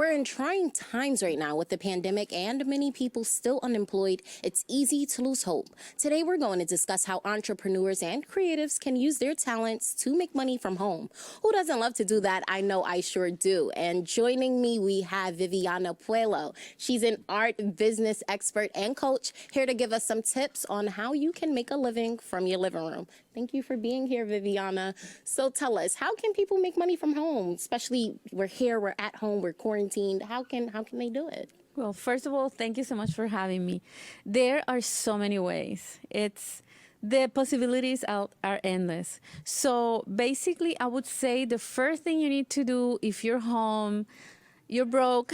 We're in trying times right now with the pandemic and many people still unemployed. It's easy to lose hope. Today, we're going to discuss how entrepreneurs and creatives can use their talents to make money from home. Who doesn't love to do that? I know I sure do. And joining me, we have Vivian Puello. She's an art business expert and coach, here to give us some tips on how you can make a living from your living room. Thank you for being here, Viviana. So tell us, how can people make money from home? Especially we're here, we're at home, we're quarantined. How can they do it? Well, first of all, thank you so much for having me. There are so many ways. The possibilities out are endless. So basically, I would say the first thing you need to do if you're home, you're broke,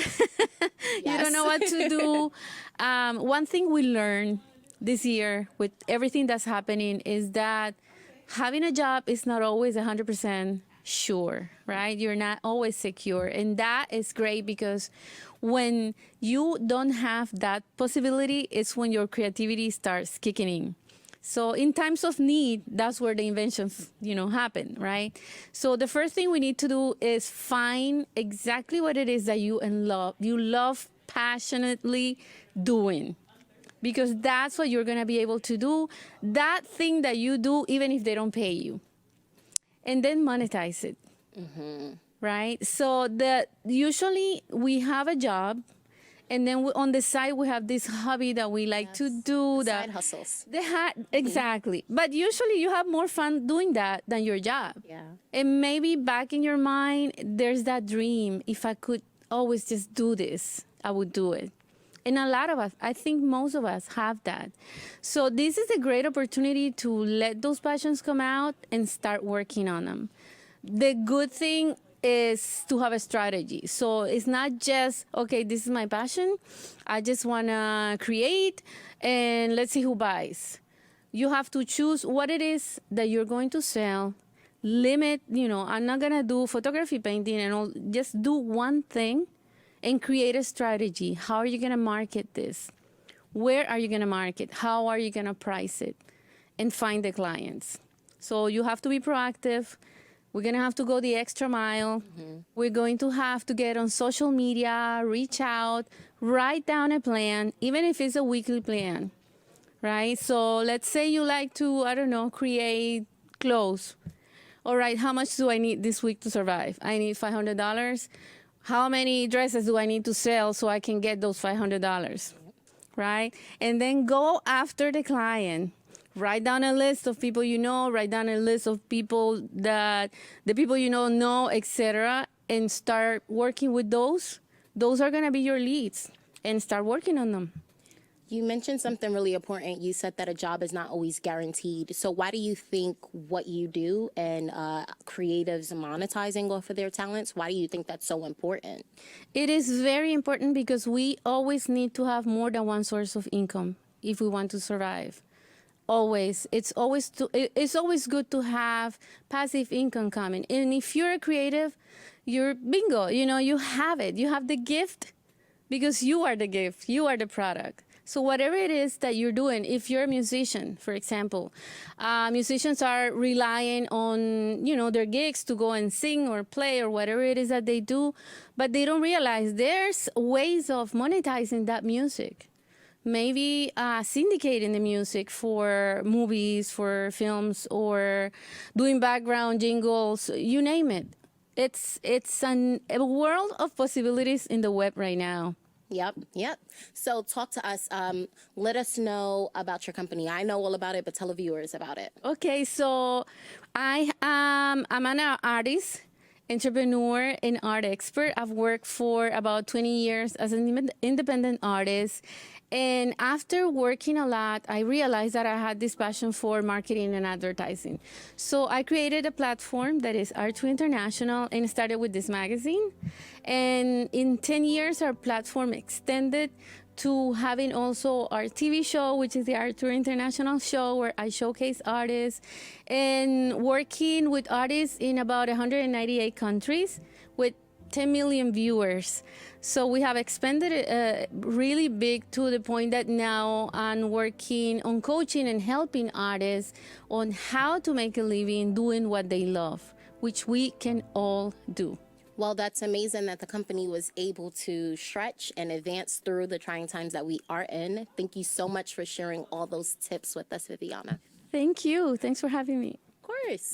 you don't know what to do. One thing we learned this year with everything that's happening is that having a job is not always 100% sure, right? You're not always secure. And that is great because when you don't have that possibility, it's when your creativity starts kicking in. So in times of need, that's where the inventions, happen, right? So the first thing we need to do is find exactly what it is that you love passionately doing. Because that's what you're going to be able to do, that thing that you do, even if they don't pay you. And then monetize it, right? So usually we have a job, and then on the side we have this hobby that we like to do. Side hustles. Exactly. But usually you have more fun doing that than your job. Yeah. And maybe back in your mind, there's that dream, if I could always just do this, I would do it. And a lot of us, I think most of us have that. So this is a great opportunity to let those passions come out and start working on them. The good thing is to have a strategy. So it's not just, okay, this is my passion. I just want to create and let's see who buys. You have to choose what it is that you're going to sell. Limit, I'm not going to do photography, painting and all. Just do one thing. And create a strategy. How are you going to market this? Where are you going to market? How are you going to price it? And find the clients. So you have to be proactive. We're going to have to go the extra mile. We're going to have to get on social media, reach out, write down a plan, even if it's a weekly plan, right? So let's say you like to, create clothes. All right, how much do I need this week to survive? I need $500. How many dresses do I need to sell so I can get those $500, right? And then go after the client. Write down a list of people you know, write down a list of people that the people you know, etc., and start working with those. Those are going to be your leads, and start working on them. You mentioned something really important. You said that a job is not always guaranteed. So why do you think what you do and creatives monetizing off of their talents, why do you think that's so important? It is very important because we always need to have more than one source of income if we want to survive. Always. It's always good to have passive income coming. And if you're a creative, you're bingo. You have it. You have the gift because you are the gift. You are the product. So whatever it is that you're doing, if you're a musician, for example, musicians are relying on, their gigs to go and sing or play or whatever it is that they do, but they don't realize there's ways of monetizing that music. Maybe syndicating the music for movies, for films, or doing background jingles, you name it. It's a world of possibilities in the web right now. Yep. So talk to us. Let us know about your company. I know all about it, but tell the viewers about it. Okay, so I'm an artist, entrepreneur, and art expert. I've worked for about 20 years as an independent artist. And after working a lot, I realized that I had this passion for marketing and advertising. So I created a platform that is Art2 International and started with this magazine. And in 10 years, our platform extended to having also our TV show, which is the Art2 International show, where I showcase artists, and working with artists in about 198 countries with 10 million viewers. So we have expanded it really big to the point that now I'm working on coaching and helping artists on how to make a living doing what they love, which we can all do. Well, that's amazing that the company was able to stretch and advance through the trying times that we are in. Thank you so much for sharing all those tips with us, Viviana. Thank you. Thanks for having me. Of course.